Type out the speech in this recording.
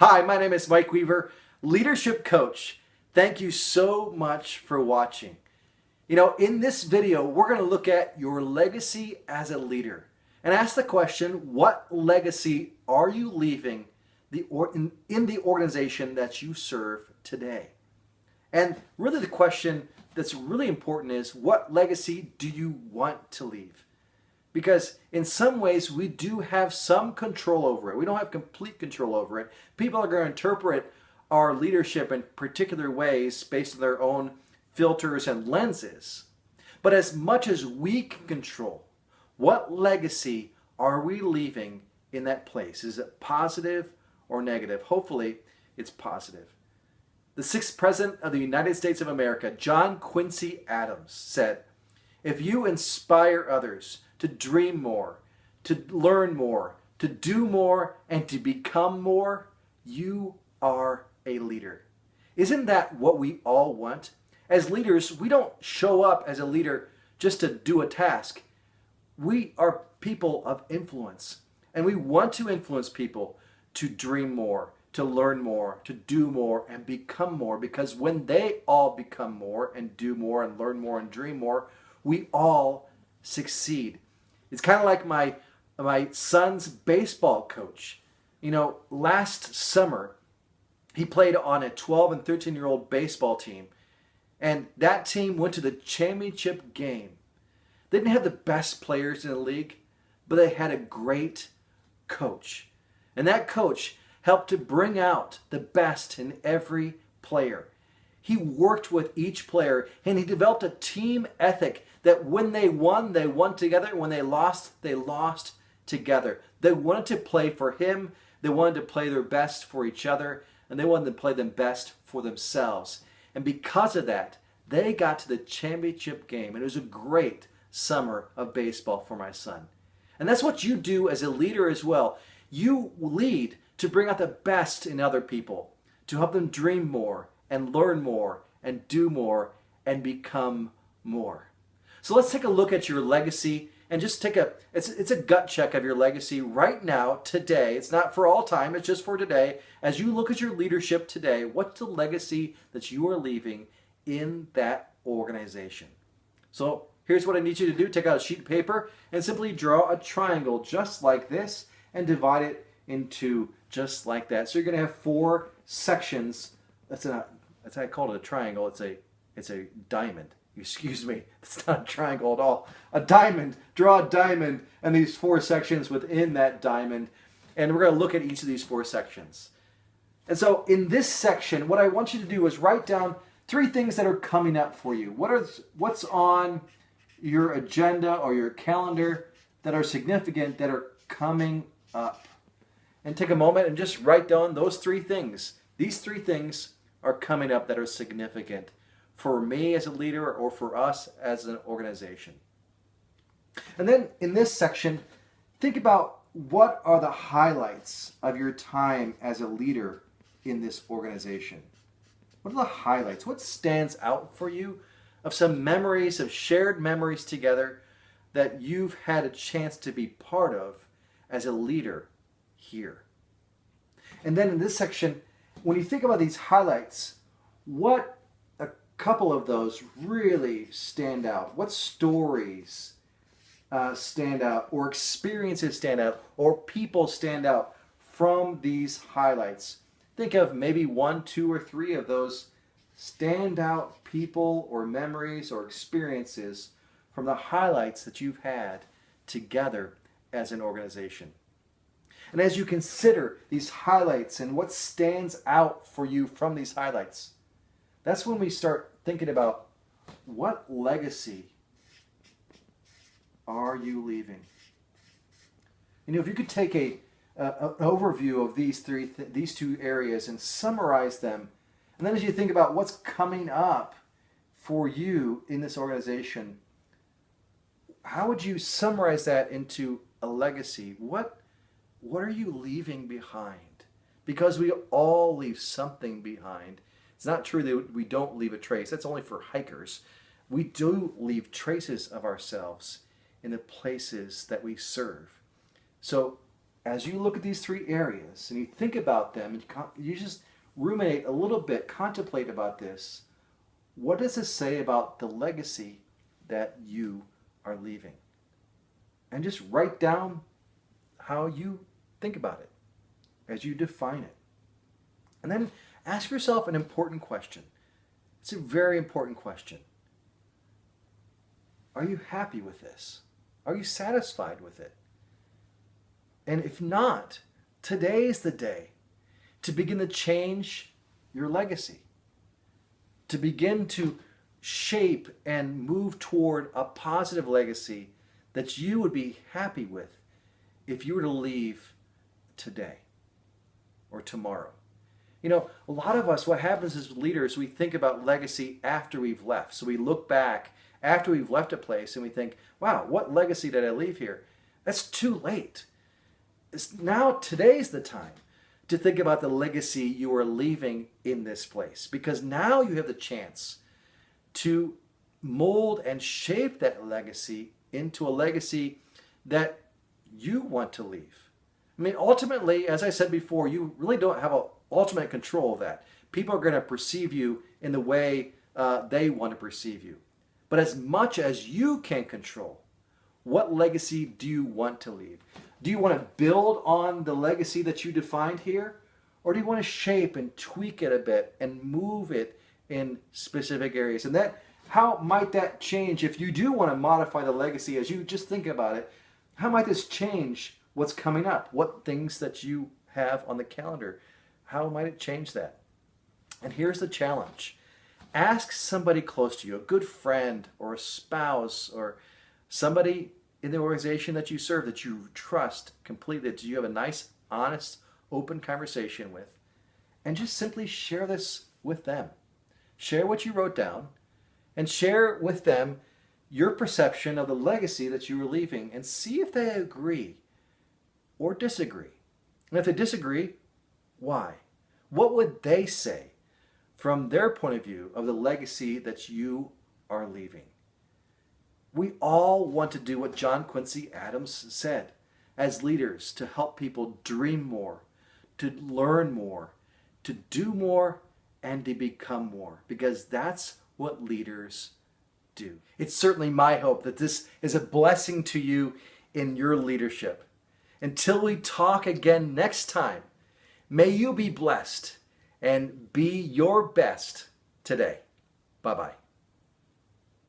Hi, my name is Mike Weaver, leadership coach. Thank you so much for watching. In this video, we're going to look at your legacy as a leader and ask the question, what legacy are you leaving in the organization that you serve today? And really the question that's really important is, what legacy do you want to leave? Because in some ways, we do have some control over it. We don't have complete control over it. People are going to interpret our leadership in particular ways based on their own filters and lenses. But as much as we can control, what legacy are we leaving in that place? Is it positive or negative? Hopefully, it's positive. The sixth president of the United States of America, John Quincy Adams, said, "If you inspire others to dream more, to learn more, to do more, and to become more, you are a leader." Isn't that what we all want? As leaders, we don't show up as a leader just to do a task. We are people of influence, and we want to influence people to dream more, to learn more, to do more, and become more, because when they all become more and do more and learn more and dream more, we all succeed. It's kind of like my son's baseball coach. Last summer, he played on a 12 and 13-year-old baseball team, and that team went to the championship game. They didn't have the best players in the league, but they had a great coach. And that coach helped to bring out the best in every player. He worked with each player, and he developed a team ethic that when they won together. When they lost together. They wanted to play for him. They wanted to play their best for each other, and they wanted to play them best for themselves. And because of that, they got to the championship game, and it was a great summer of baseball for my son. And that's what you do as a leader as well. You lead to bring out the best in other people, to help them dream more and learn more and do more and become more. So let's take a look at your legacy and just it's a gut check of your legacy right now, today. It's not for all time, it's just for today. As you look at your leadership today, what's the legacy that you are leaving in that organization? So here's what I need you to do. Take out a sheet of paper and simply draw a triangle just like this and divide it into just like that. So you're going to have 4 sections. That's how I call it a triangle. It's a diamond. Excuse me. It's not a triangle at all. A diamond. Draw a diamond and these 4 sections within that diamond. And we're going to look at each of these 4 sections. And so in this section, what I want you to do is write down 3 things that are coming up for you. What's on your agenda or your calendar that are significant, that are coming up? And take a moment and just write down those 3 things. These 3 things are coming up that are significant for me as a leader or for us as an organization. And then in this section, think about what are the highlights of your time as a leader in this organization. What are the highlights? What stands out for you of some memories, of shared memories together that you've had a chance to be part of as a leader here? And then in this section, when you think about these highlights, what a couple of those really stand out? What stories stand out, or experiences stand out, or people stand out from these highlights? Think of maybe 1, 2, or 3 of those standout people or memories or experiences from the highlights that you've had together as an organization. And as you consider these highlights and what stands out for you from these highlights, that's when we start thinking about, what legacy are you leaving? If you could take an overview of these 2 areas and summarize them, and then as you think about what's coming up for you in this organization, how would you summarize that into a legacy? What are you leaving behind? Because we all leave something behind. It's not true that we don't leave a trace. That's only for hikers. We do leave traces of ourselves in the places that we serve. So as you look at these three areas and you think about them, and you just ruminate a little bit, contemplate about this, what does this say about the legacy that you are leaving? And just write down how you think about it as you define it. And then ask yourself an important question. It's a very important question. Are you happy with this? Are you satisfied with it? And if not, today is the day to begin to change your legacy, to begin to shape and move toward a positive legacy that you would be happy with if you were to leave today or tomorrow. You know, a lot of us, what happens as leaders, we think about legacy after we've left. So we look back after we've left a place and we think, wow, what legacy did I leave here? That's too late. Now, today's the time to think about the legacy you are leaving in this place, because now you have the chance to mold and shape that legacy into a legacy that you want to leave. I mean, ultimately, as I said before, you really don't have ultimate control of that. People are going to perceive you in the way they want to perceive you. But as much as you can control, what legacy do you want to leave? Do you want to build on the legacy that you defined here? Or do you want to shape and tweak it a bit and move it in specific areas? And how might that change if you do want to modify the legacy as you just think about it? How might this change what's coming up? What things that you have on the calendar? How might it change that? And here's the challenge. Ask somebody close to you, a good friend or a spouse or somebody in the organization that you serve that you trust completely, that you have a nice, honest, open conversation with, and just simply share this with them. Share what you wrote down and share with them your perception of the legacy that you were leaving and see if they agree or disagree. And if they disagree, why? What would they say from their point of view of the legacy that you are leaving? We all want to do what John Quincy Adams said as leaders, to help people dream more, to learn more, to do more, and to become more, because that's what leaders do. It's certainly my hope that this is a blessing to you in your leadership. Until we talk again next time, may you be blessed and be your best today. Bye-bye.